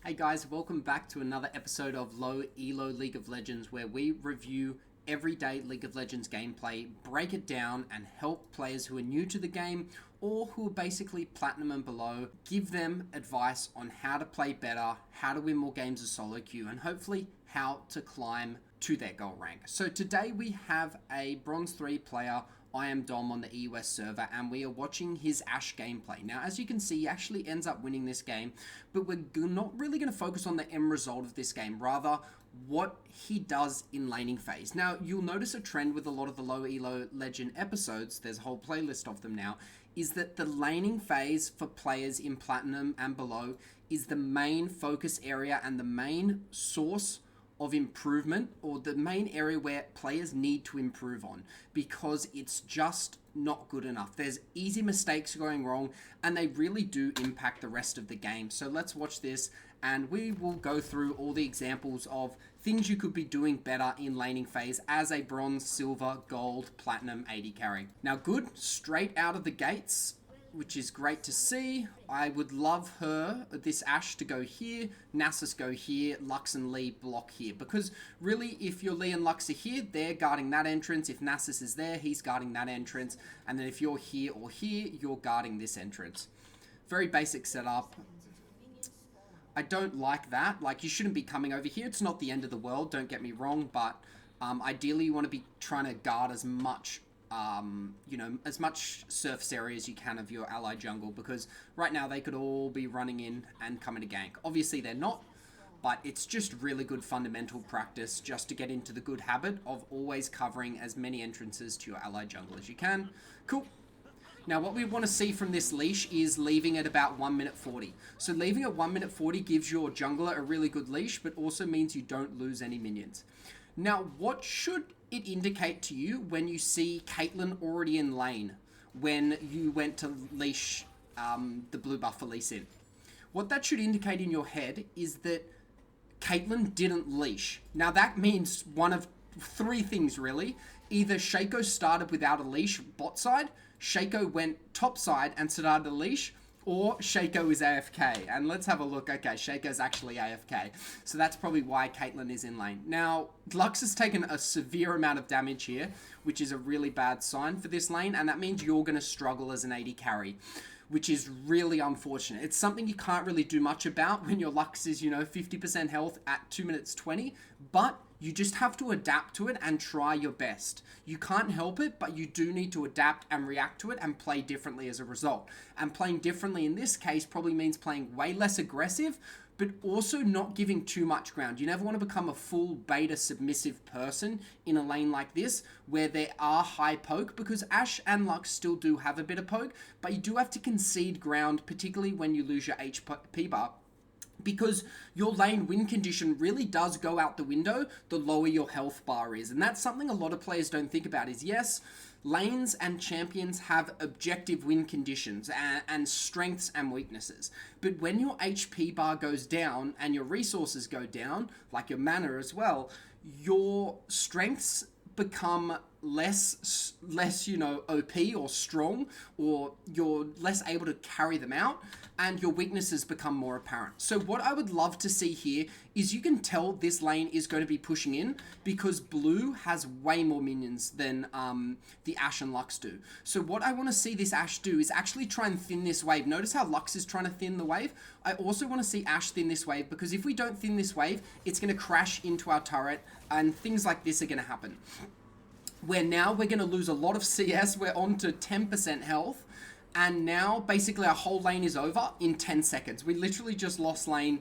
Hey guys, welcome back to another episode of Elo League of Legends, where we review everyday League of Legends gameplay, break it down, and help players who are new to the game or who are basically platinum and below, give them advice on how to play better, how to win more games of solo queue, and hopefully how to climb to their gold rank. So today we have a Bronze 3 player. I am Dom on the EUS server, and we are watching his Ashe gameplay. Now, as you can see, he actually ends up winning this game, but we're not really going to focus on the end result of this game, rather what he does in laning phase. Now, you'll notice a trend with a lot of the low elo legend episodes, there's a whole playlist of them now, is that the laning phase for players in platinum and below is the main focus area and the main source of improvement, or the main area where players need to improve on, because it's just not good enough. There's easy mistakes going wrong and they really do impact the rest of the game. So let's watch this and we will go through all the examples of things you could be doing better in laning phase as a bronze, silver, gold, platinum AD carry. Now good, straight out of the gates, which is great to see. I would love this Ashe to go here, Nasus go here, Lux and Lee block here. Because really, if your Lee and Lux are here, they're guarding that entrance. If Nasus is there, he's guarding that entrance. And then if you're here or here, you're guarding this entrance. Very basic setup. I don't like that. Like, you shouldn't be coming over here. It's not the end of the world, don't get me wrong. But ideally, you want to be trying to guard as much as much surface area as you can of your ally jungle, because right now they could all be running in and coming to gank. Obviously they're not, but it's just really good fundamental practice just to get into the good habit of always covering as many entrances to your ally jungle as you can. Cool. Now what we want to see from this leash is leaving at about 1 minute 40. So leaving at 1 minute 40 gives your jungler a really good leash, but also means you don't lose any minions. Now what should it indicate to you when you see Caitlyn already in lane when you went to leash the blue buff for Lee Sin? What that should indicate in your head is that Caitlyn didn't leash. Now that means one of three things really. Either Shaco started without a leash bot side, Shaco went top side and started a leash, or Shaco is AFK. And let's have a look. Okay, Shaco's actually AFK. So that's probably why Caitlyn is in lane. Now, Lux has taken a severe amount of damage here, which is a really bad sign for this lane. And that means you're going to struggle as an AD carry, which is really unfortunate. It's something you can't really do much about when your Lux is, 50% health at 2 minutes 20. But you just have to adapt to it and try your best. You can't help it, but you do need to adapt and react to it and play differently as a result. And playing differently in this case probably means playing way less aggressive, but also not giving too much ground. You never want to become a full beta submissive person in a lane like this where there are high poke, because Ashe and Lux still do have a bit of poke, but you do have to concede ground, particularly when you lose your HP bar, because your lane win condition really does go out the window the lower your health bar is. And that's something a lot of players don't think about is, yes, lanes and champions have objective win conditions and strengths and weaknesses. But when your HP bar goes down and your resources go down, like your mana as well, your strengths become less OP or strong, or you're less able to carry them out, and your weaknesses become more apparent. So what I would love to see here is, you can tell this lane is going to be pushing in because blue has way more minions than the Ashe and Lux do. So what I want to see this Ashe do is actually try and thin this wave. Notice how Lux is trying to thin the wave. I also want to see Ashe thin this wave, because if we don't thin this wave, it's going to crash into our turret and things like this are going to happen. Where now we're going to lose a lot of CS, we're on to 10% health, and now basically our whole lane is over in 10 seconds. We literally just lost lane.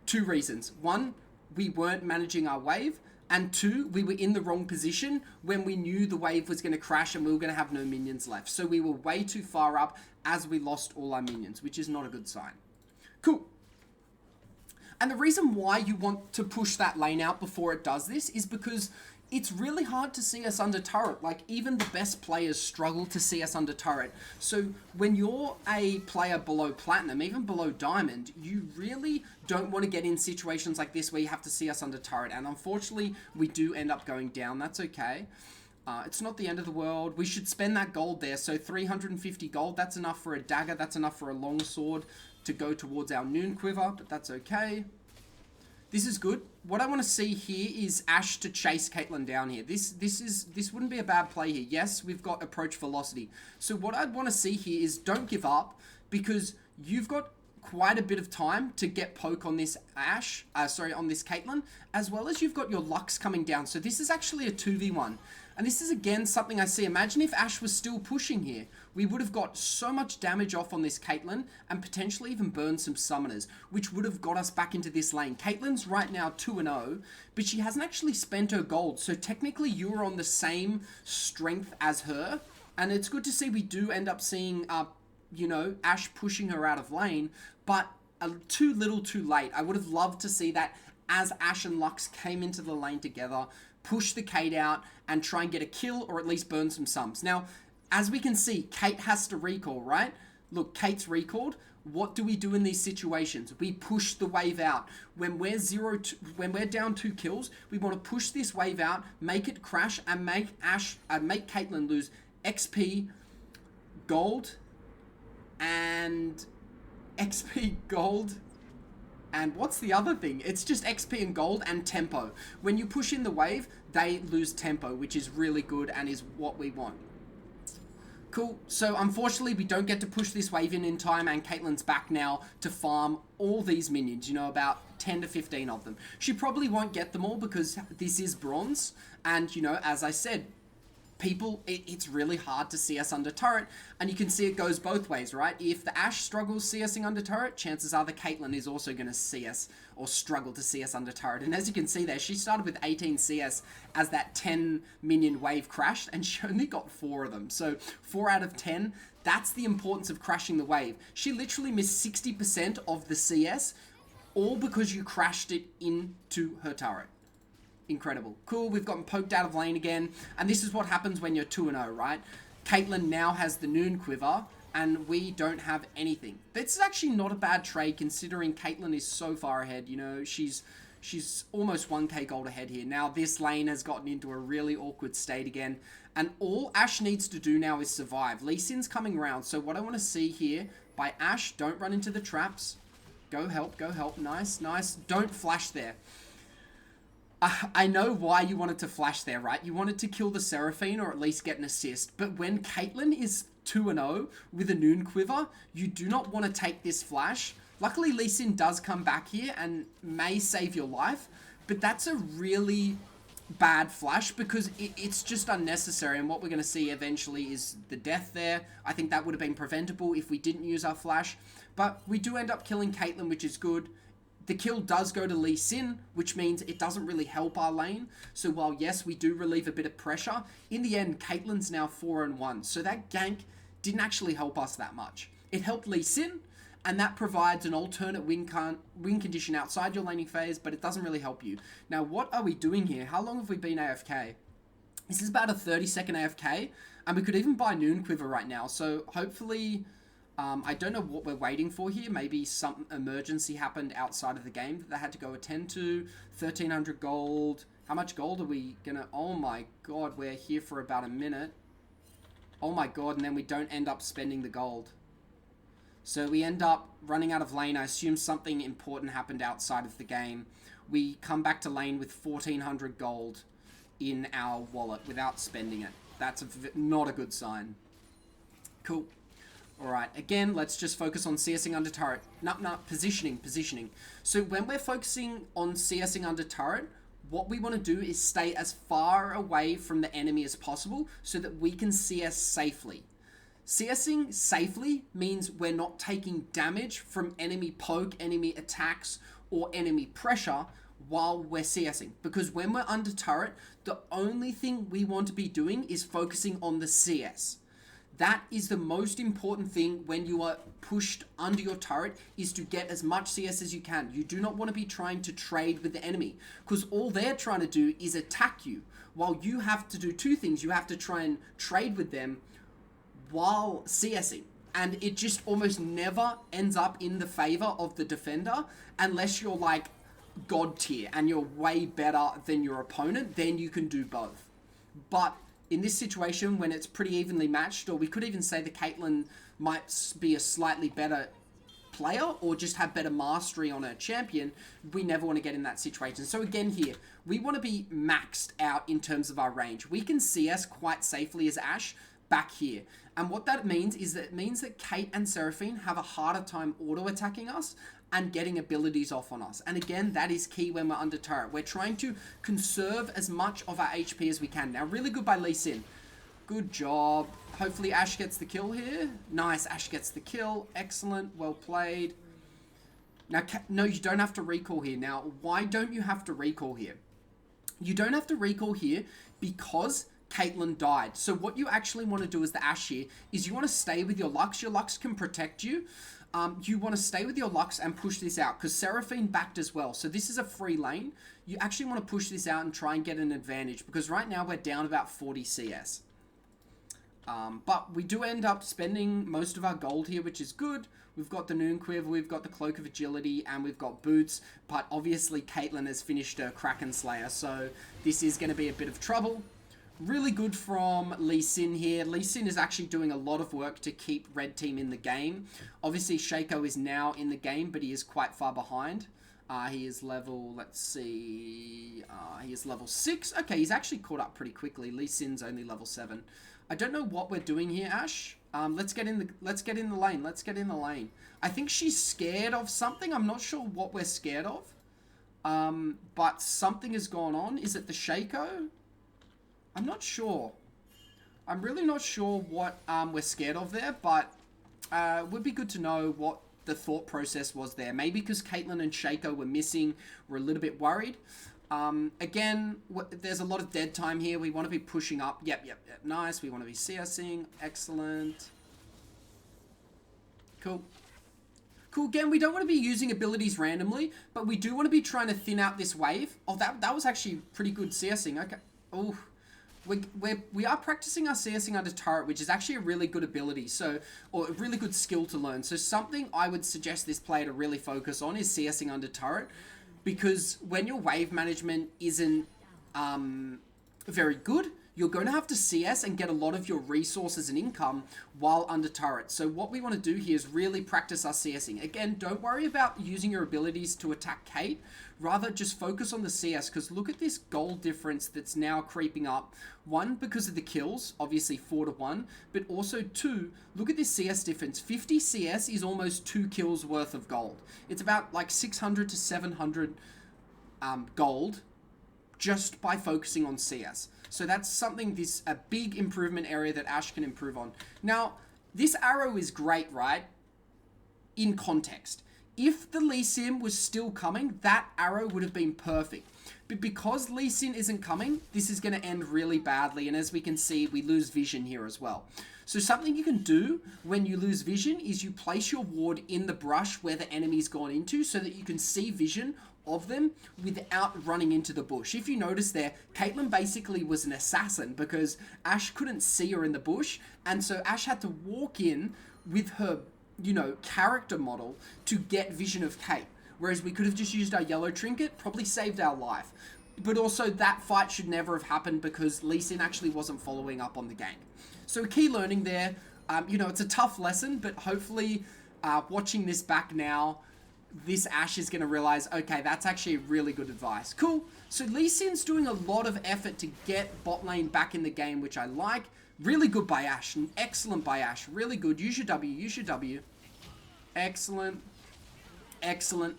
Two reasons. One, we weren't managing our wave, and two, we were in the wrong position when we knew the wave was going to crash and we were going to have no minions left. So we were way too far up as we lost all our minions, which is not a good sign. Cool. And the reason why you want to push that lane out before it does this is because it's really hard to see us under turret. Like, even the best players struggle to see us under turret. So when you're a player below platinum, even below diamond, you really don't want to get in situations like this where you have to see us under turret. And unfortunately, we do end up going down. That's okay. It's not the end of the world. We should spend that gold there. So 350 gold, that's enough for a dagger. That's enough for a long sword to go towards our noon quiver, but that's okay. This is good. What I want to see here is Ashe to chase Caitlyn down here. This wouldn't be a bad play here. Yes, we've got approach velocity. So what I'd want to see here is don't give up, because you've got quite a bit of time to get poke on this on this Caitlyn, as well as you've got your Lux coming down. So this is actually a 2v1. And this is again something I see. Imagine if Ashe was still pushing here. We would have got so much damage off on this Caitlyn and potentially even burned some summoners, which would have got us back into this lane. Caitlyn's right now 2-0, but she hasn't actually spent her gold. So technically you are on the same strength as her. And it's good to see we do end up seeing, Ashe pushing her out of lane, but too little too late. I would have loved to see that as Ashe and Lux came into the lane together, push the Kate out and try and get a kill or at least burn some sums. Now, as we can see, Kate has to recall, right? Look, Kate's recalled. What do we do in these situations? We push the wave out. When we're down 2 kills, we want to push this wave out, make it crash, and make Caitlyn lose XP, gold, and what's the other thing? It's just XP and gold and tempo. When you push in the wave, they lose tempo, which is really good and is what we want. Cool. So unfortunately, we don't get to push this wave in time, and Caitlyn's back now to farm all these minions, about 10 to 15 of them. She probably won't get them all because this is bronze, and, as I said, it's really hard to CS under turret, and you can see it goes both ways, right? If the Ashe struggles CSing under turret, chances are the Caitlyn is also going to CS or struggle to CS under turret. And as you can see there, she started with 18 CS as that 10 minion wave crashed, and she only got 4 of them. So 4 out of 10, that's the importance of crashing the wave. She literally missed 60% of the CS, all because you crashed it into her turret. Incredible. Cool, we've gotten poked out of lane again, and this is what happens when you're 2-0, right? Caitlyn now has the Noon Quiver, and we don't have anything. This is actually not a bad trade, considering Caitlyn is so far ahead. She's almost 1k gold ahead here. Now this lane has gotten into a really awkward state again, and all Ashe needs to do now is survive. Lee Sin's coming around, so what I want to see here, by Ashe, don't run into the traps. Go help, nice. Don't flash there. I know why you wanted to flash there, right? You wanted to kill the Seraphine or at least get an assist. But when Caitlyn is 2-0 with a Noon Quiver, you do not want to take this flash. Luckily, Lee Sin does come back here and may save your life. But that's a really bad flash because it's just unnecessary. And what we're going to see eventually is the death there. I think that would have been preventable if we didn't use our flash. But we do end up killing Caitlyn, which is good. The kill does go to Lee Sin, which means it doesn't really help our lane. So while, yes, we do relieve a bit of pressure, in the end, Caitlyn's now 4-1. So that gank didn't actually help us that much. It helped Lee Sin, and that provides an alternate win condition outside your laning phase, but it doesn't really help you. Now, what are we doing here? How long have we been AFK? This is about a 30-second AFK, and we could even buy Noon Quiver right now. So hopefully... I don't know what we're waiting for here. Maybe some emergency happened outside of the game that they had to go attend to. 1,300 gold. How much gold are we gonna... Oh my god, we're here for about a minute. Oh my god, and then we don't end up spending the gold. So we end up running out of lane. I assume something important happened outside of the game. We come back to lane with 1,400 gold in our wallet without spending it. That's not a good sign. Cool. Alright, again, let's just focus on CSing under turret. Positioning. So when we're focusing on CSing under turret, what we want to do is stay as far away from the enemy as possible so that we can CS safely. CSing safely means we're not taking damage from enemy poke, enemy attacks, or enemy pressure while we're CSing. Because when we're under turret, the only thing we want to be doing is focusing on the CS. That is the most important thing when you are pushed under your turret, is to get as much CS as you can. You do not want to be trying to trade with the enemy, because all they're trying to do is attack you, while you have to do 2 things. You have to try and trade with them while CSing. And it just almost never ends up in the favor of the defender unless you're like God tier and you're way better than your opponent. Then you can do both. But in this situation, when it's pretty evenly matched, or we could even say the Caitlyn might be a slightly better player or just have better mastery on her champion, we never want to get in that situation. So again here, we want to be maxed out in terms of our range. We can CS quite safely as Ashe back here. And what that means is that it means that Kate and Seraphine have a harder time auto-attacking us and getting abilities off on us. And again, that is key when we're under turret. We're trying to conserve as much of our HP as we can. Now, really good by Lee Sin. Good job. Hopefully Ashe gets the kill here. Nice, Ashe gets the kill. Excellent, well played. Now, no, you don't have to recall here. Now, why don't you have to recall here? You don't have to recall here because Caitlyn died. So what you actually want to do as the Ashe here is you want to stay with your Lux. Your Lux can protect you. You want to stay with your Lux and push this out because Seraphine backed as well. So this is a free lane. You actually want to push this out and try and get an advantage because right now we're down about 40 CS. But we do end up spending most of our gold here, which is good. We've got the Noon Quiver, we've got the Cloak of Agility, and we've got Boots. But obviously Caitlyn has finished her Kraken Slayer, so this is going to be a bit of trouble. Really good from Lee Sin here. Lee Sin is actually doing a lot of work to keep Red Team in the game. Obviously, Shaco is now in the game, but he is quite far behind. He is level, let's see, he is level 6. Okay, he's actually caught up pretty quickly. Lee Sin's only level 7. I don't know what we're doing here, Ashe. Let's get in the lane. Let's get in the lane. I think she's scared of something. I'm not sure what we're scared of. But something has gone on. Is it the Shaco? I'm not sure. I'm really not sure what we're scared of there, but it would be good to know what the thought process was there. Maybe because Caitlyn and Shaco were missing, we're a little bit worried. Again, there's a lot of dead time here. We want to be pushing up. Yep. Nice. We want to be CSing. Excellent. Cool. Again, we don't want to be using abilities randomly, but we do want to be trying to thin out this wave. Oh, that was actually pretty good CSing. Okay. Oh. We are practicing our CSing under turret, which is actually a really good ability, or a really good skill to learn. So something I would suggest this player to really focus on is CSing under turret, because when your wave management isn't very good, you're going to have to CS and get a lot of your resources and income while under turret. So what we want to do here is really practice our CSing. Again, don't worry about using your abilities to attack Kate. Rather, just focus on the CS, because look at this gold difference that's now creeping up. 1, because of the kills, obviously 4-1, but also 2, look at this CS difference. 50 CS is almost 2 kills worth of gold. It's about like 600 to 700 gold just by focusing on CS. So that's something, a big improvement area that Ashe can improve on. Now, this arrow is great, right? In context. If the Lee Sin was still coming, that arrow would have been perfect. But because Lee Sin isn't coming, this is going to end really badly. And as we can see, we lose vision here as well. So something you can do when you lose vision is you place your ward in the brush where the enemy's gone into so that you can see vision of them without running into the bush. If you notice there, Caitlyn basically was an assassin because Ashe couldn't see her in the bush, and so Ashe had to walk in with her, character model to get vision of Kate, whereas we could have just used our yellow trinket, probably saved our life. But also that fight should never have happened because Lee Sin actually wasn't following up on the gank. So key learning there, it's a tough lesson, but hopefully watching this back now, this Ashe is going to realize, okay, that's actually really good advice. Cool. So Lee Sin's doing a lot of effort to get bot lane back in the game, which I like. Really good by Ashe. Excellent by Ashe. Really good. Use your W. Use your W. Excellent. Excellent.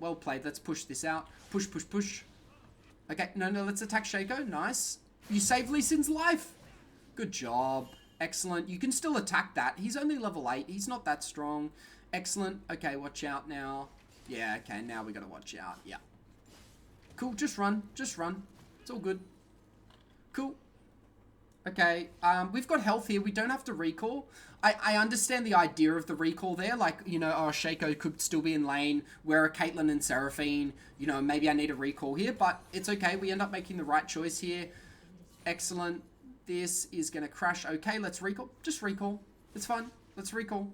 Well played. Let's push this out. Push. Okay. No. Let's attack Shaco. Nice. You saved Lee Sin's life. Good job. Excellent. You can still attack that. He's only level 8. He's not that strong. Excellent. Okay, watch out now. Yeah, okay, now we gotta watch out. Yeah. Cool, just run. It's all good. Cool. Okay, we've got health here. We don't have to recall. I understand the idea of the recall there. Like, Shaco could still be in lane. Where are Caitlyn and Seraphine? Maybe I need a recall here, but it's okay. We end up making the right choice here. Excellent. This is gonna crash. Okay, let's recall. Just recall. It's fine. Let's recall.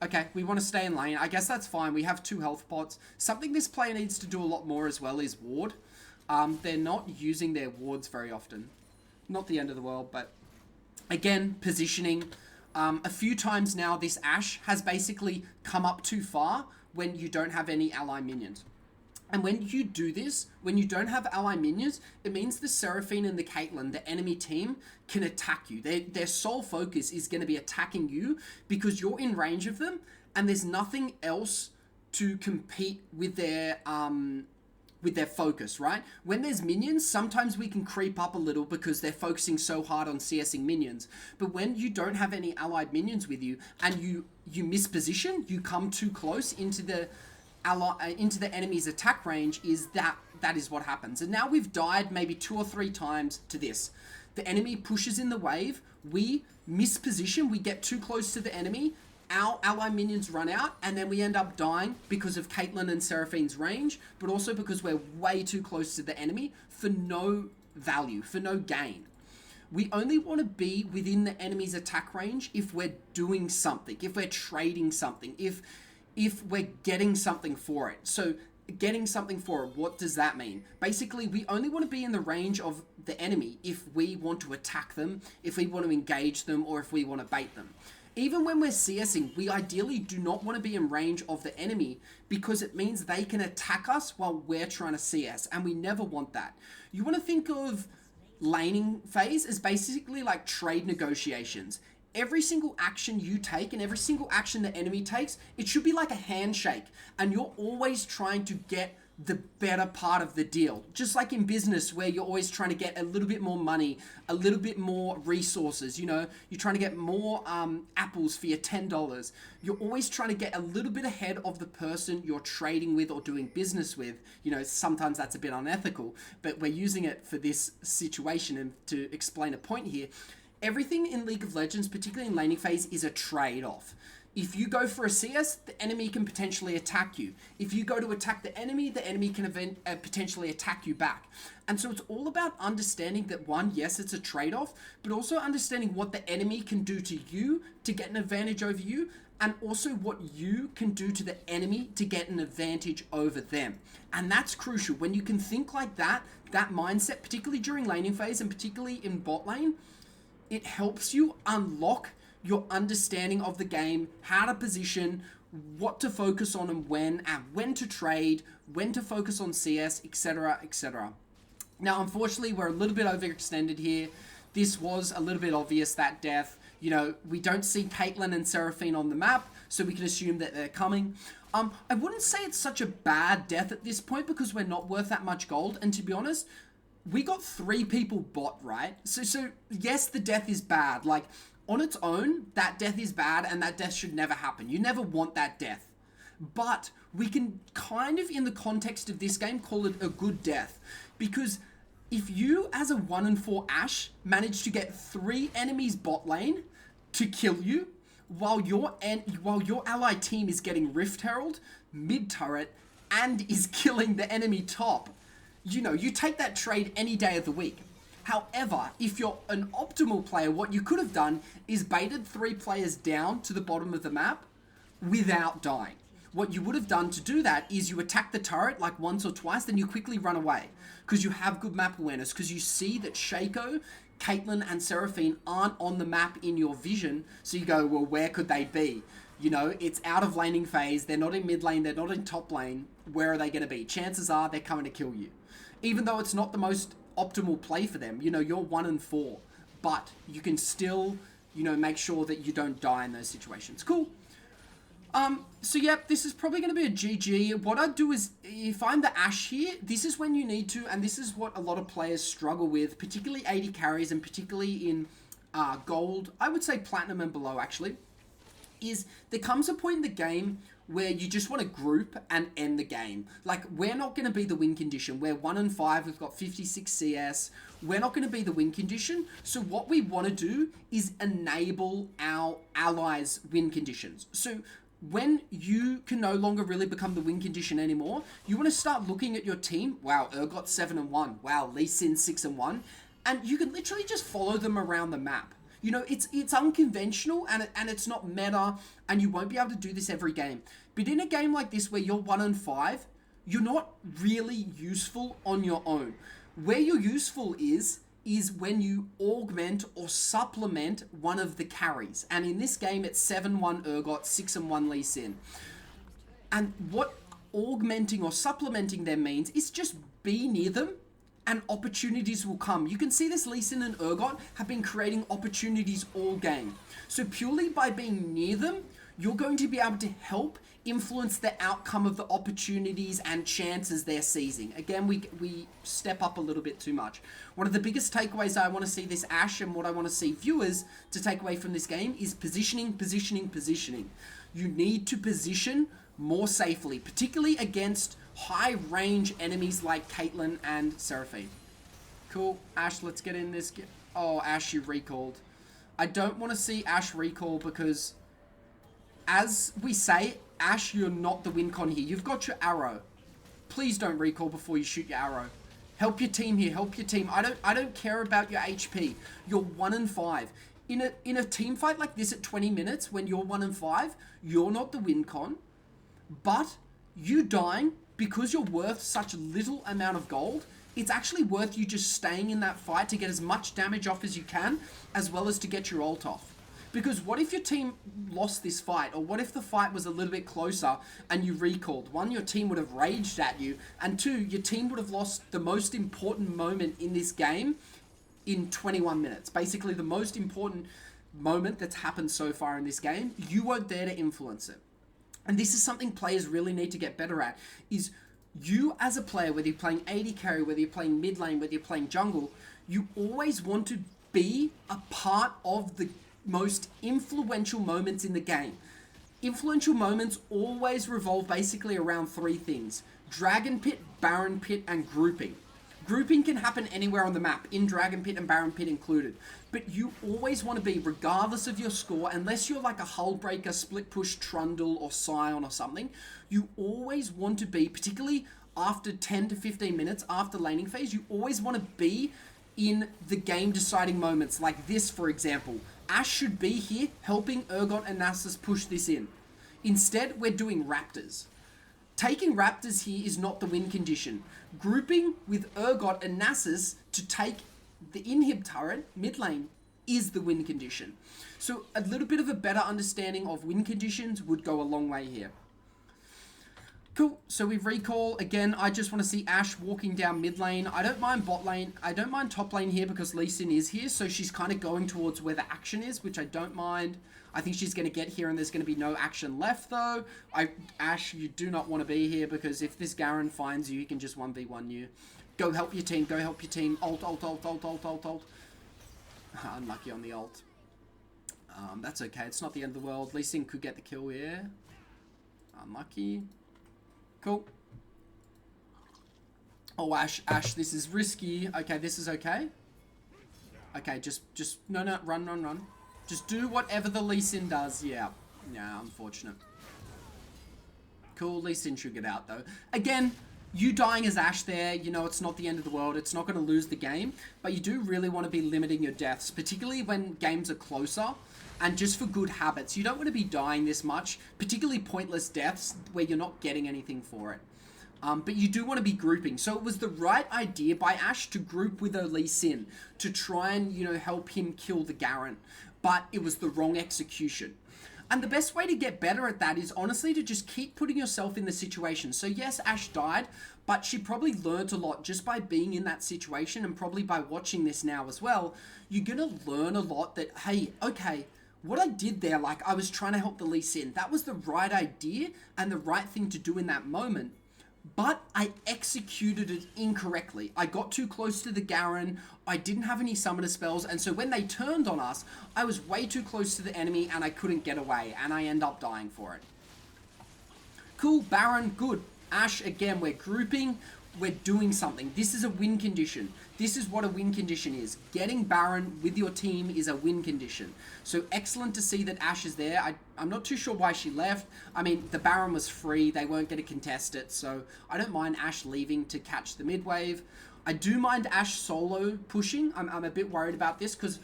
Okay, we want to stay in lane. I guess that's fine. We have 2 health pots. Something this player needs to do a lot more as well is ward. They're not using their wards very often. Not the end of the world, but again, positioning. A few times now, this Ashe has basically come up too far when you don't have any ally minions. And when you do this, when you don't have ally minions, it means the Seraphine and the Caitlyn, the enemy team, can attack you. Their sole focus is going to be attacking you because you're in range of them, and there's nothing else to compete with their focus, right? When there's minions, sometimes we can creep up a little because they're focusing so hard on CSing minions. But when you don't have any allied minions with you and you miss position, you come too close into the enemy's attack range, that is what happens. And now we've died maybe 2 or 3 times to this. The enemy pushes in the wave, we miss position, we get too close to the enemy, our ally minions run out, and then we end up dying because of Caitlyn and Seraphine's range, but also because we're way too close to the enemy for no value, for no gain. We only want to be within the enemy's attack range if we're doing something, if we're trading something, if we're getting something for it. So getting something for it, what does that mean? Basically, we only want to be in the range of the enemy if we want to attack them, if we want to engage them, or if we want to bait them. Even when we're CSing, we ideally do not want to be in range of the enemy because it means they can attack us while we're trying to CS, and we never want that. You want to think of laning phase as basically like trade negotiations. Every single action you take and every single action the enemy takes, it should be like a handshake, and you're always trying to get the better part of the deal. Just like in business where you're always trying to get a little bit more money, a little bit more resources, you're trying to get more apples for your $10. You're always trying to get a little bit ahead of the person you're trading with or doing business with. Sometimes that's a bit unethical, but we're using it for this situation and to explain a point here. Everything in League of Legends, particularly in laning phase, is a trade-off. If you go for a CS, the enemy can potentially attack you. If you go to attack the enemy can potentially attack you back. And so it's all about understanding that one, yes, it's a trade-off, but also understanding what the enemy can do to you to get an advantage over you, and also what you can do to the enemy to get an advantage over them. And that's crucial. When you can think like that mindset, particularly during laning phase and particularly in bot lane, it helps you unlock your understanding of the game, how to position, what to focus on and when to trade, when to focus on CS, etc., etc. Now, unfortunately, we're a little bit overextended here. This was a little bit obvious, that death. We don't see Caitlyn and Seraphine on the map, so we can assume that they're coming. I wouldn't say it's such a bad death at this point because we're not worth that much gold, and to be honest, we got 3 people bot, right? So yes, the death is bad. Like, on its own, that death is bad and that death should never happen. You never want that death. But we can kind of, in the context of this game, call it a good death. Because if you, as a 1-4 Ashe, manage to get 3 enemies bot lane to kill you, while your ally team is getting Rift Herald, mid turret, and is killing the enemy top, you take that trade any day of the week. However, if you're an optimal player, what you could have done is baited 3 players down to the bottom of the map without dying. What you would have done to do that is you attack the turret like once or twice, then you quickly run away because you have good map awareness, because you see that Shaco, Caitlyn, and Seraphine aren't on the map in your vision, so you go, well, where could they be? It's out of laning phase, they're not in mid lane, they're not in top lane, where are they going to be? Chances are they're coming to kill you. Even though it's not the most optimal play for them, you're 1-4, but you can still, make sure that you don't die in those situations. Cool. So yep, this is probably going to be a GG. What I'd do is, if I'm the Ashe here, this is when you need to, and this is what a lot of players struggle with, particularly AD carries and particularly in gold, I would say platinum and below actually, is there comes a point in the game where you just want to group and end the game. Like, we're not going to be the win condition. We're 1-5, we've got 56 CS. We're not going to be the win condition. So what we want to do is enable our allies' win conditions. So when you can no longer really become the win condition anymore, you want to start looking at your team. Wow, got 7-1. Wow, Lee Sin 6-1. And you can literally just follow them around the map. It's unconventional and it's not meta, and you won't be able to do this every game. But in a game like this where you're 1-5, you're not really useful on your own. Where you're useful is is when you augment or supplement one of the carries. And in this game, it's 7-1 Urgot, 6-1 Lee Sin. And what augmenting or supplementing them means is just be near them and opportunities will come. You can see this Lee Sin and Urgot have been creating opportunities all game. So purely by being near them, you're going to be able to help influence the outcome of the opportunities and chances they're seizing. Again, we step up a little bit too much. One of the biggest takeaways I want to see this Ashe and what I want to see viewers to take away from this game is positioning, positioning, positioning. You need to position more safely, particularly against high range enemies like Caitlyn and Seraphine. Cool. Ashe, let's get in this. Oh, Ashe, you recalled. I don't want to see Ashe recall because, as we say, Ashe, you're not the win con here. You've got your arrow. Please don't recall before you shoot your arrow. Help your team here. Help your team. I don't care about your HP. You're 1-5. In a team fight like this at 20 minutes, when you're 1-5, you're not the win con. But you dying because you're worth such little amount of gold, it's actually worth you just staying in that fight to get as much damage off as you can, as well as to get your ult off. Because what if your team lost this fight? Or what if the fight was a little bit closer and you recalled? One, your team would have raged at you. And two, your team would have lost the most important moment in this game in 21 minutes. Basically, the most important moment that's happened so far in this game. You weren't there to influence it. And this is something players really need to get better at, is you as a player, whether you're playing AD carry, whether you're playing mid lane, whether you're playing jungle, you always want to be a part of the most influential moments in the game. Influential moments always revolve basically around three things: Dragon Pit, Baron Pit, and grouping. Grouping can happen anywhere on the map, in Dragon Pit and Baron Pit included. But you always want to be, regardless of your score, unless you're like a Hullbreaker, Split Push, Trundle, or Scion or something, you always want to be, particularly after 10 to 15 minutes after laning phase, you always want to be in the game deciding moments. Like this, for example. Ashe should be here helping Urgot and Nasus push this in. Instead, we're doing Raptors. Taking Raptors here is not the win condition. Grouping with Urgot and Nasus to take the inhib turret, mid lane, is the win condition. So a little bit of a better understanding of win conditions would go a long way here. Cool, so we recall. Again, I just want to see Ashe walking down mid lane. I don't mind bot lane. I don't mind top lane here because Lee Sin is here, so she's kind of going towards where the action is, which I don't mind. I think she's going to get here and there's going to be no action left though. Ashe, you do not want to be here because if this Garen finds you, he can just 1v1 you. Go help your team, go help your team. Ult, ult, ult, ult, ult, ult, ult. Unlucky on the ult. That's okay, it's not the end of the world. Lee Sin could get the kill here. Unlucky. Cool. Oh, Ashe, this is risky. Okay, this is okay. Okay, no, run. Just do whatever the Lee Sin does. Yeah, unfortunate. Cool, Lee Sin should get out though. Again, you dying as Ashe there, you know, it's not the end of the world. It's not going to lose the game, but you do really want to be limiting your deaths, particularly when games are closer. And just for good habits, you don't want to be dying this much, particularly pointless deaths where you're not getting anything for it. But you do want to be grouping. So it was the right idea by Ashe to group with Lee Sin to try and, you know, help him kill the Garen. But it was the wrong execution. And the best way to get better at that is honestly to just keep putting yourself in the situation. So yes, Ashe died, but she probably learned a lot just by being in that situation, and probably by watching this now as well. You're going to learn a lot that, hey, okay, what I did there, like I was trying to help the Lee Sin. That was the right idea and the right thing to do in that moment. But I executed it incorrectly. I got too close to the Garen. I didn't have any summoner spells. And so when they turned on us, I was way too close to the enemy and I couldn't get away. And I end up dying for it. Cool, Baron, good. Ashe, again, we're grouping. We're doing something. This is a win condition. This is what a win condition is. Getting Baron with your team is a win condition. So excellent to see that Ashe is there. I'm not too sure why she left. I mean, the Baron was free. They weren't going to contest it. So I don't mind Ashe leaving to catch the mid wave. I do mind Ashe solo pushing. I'm a bit worried about this because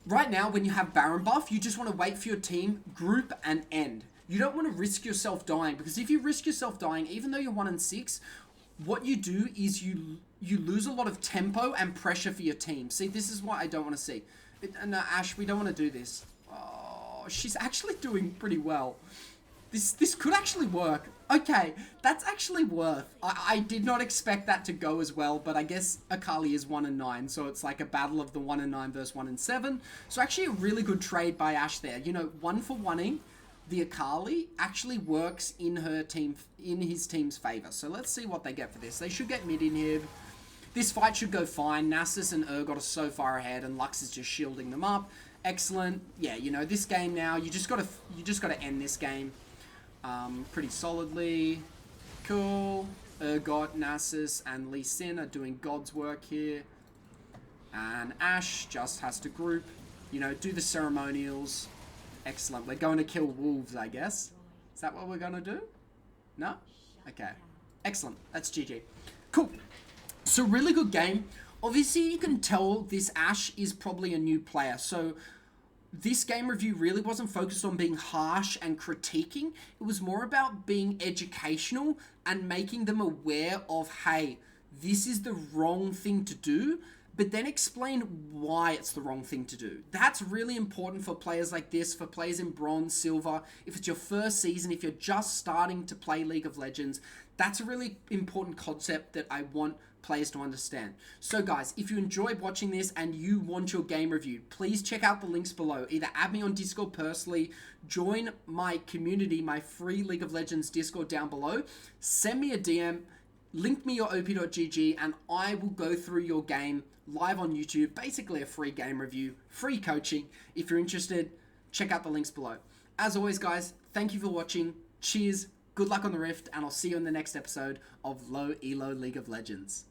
right now when you have Baron buff, you just want to wait for your team, group, and end. You don't want to risk yourself dying, because if you risk yourself dying, even though you're 1-6, what you do is you you lose a lot of tempo and pressure for your team. See, this is what I don't want to see. No, Ash, we don't want to do this. Oh, she's actually doing pretty well. This could actually work. Okay, that's actually worth. I did not expect that to go as well, but I guess Akali is 1 and 9, so it's like a battle of the 1 and 9 versus 1 and 7. So actually a really good trade by Ash there. You know, 1-for-1ing the Akali actually works in his team's favor. So let's see what they get for this. They should get mid inhib. This fight should go fine. Nasus and Urgot are so far ahead, and Lux is just shielding them up. Excellent. Yeah, you know, this game now, you just gotta end this game. Pretty solidly. Cool. Urgot, Nasus, and Lee Sin are doing God's work here. And Ash just has to group, you know, do the ceremonials. Excellent. We're going to kill wolves, I guess. Is that what we're going to do? No? Okay. Excellent. That's GG. Cool. So really good game. Obviously, you can tell this Ash is probably a new player. So this game review really wasn't focused on being harsh and critiquing. It was more about being educational and making them aware of, hey, this is the wrong thing to do, but then explain why it's the wrong thing to do. That's really important for players like this, for players in bronze, silver. If it's your first season, if you're just starting to play League of Legends, that's a really important concept that I want players to understand. So guys, if you enjoyed watching this and you want your game reviewed, please check out the links below. Either add me on Discord personally, join my community, my free League of Legends Discord down below, send me a DM, link me your op.gg, and I will go through your game live on YouTube. Basically a free game review, free coaching. If you're interested, check out the links below. As always guys, thank you for watching. Cheers, good luck on the Rift, and I'll see you in the next episode of Elo League of Legends.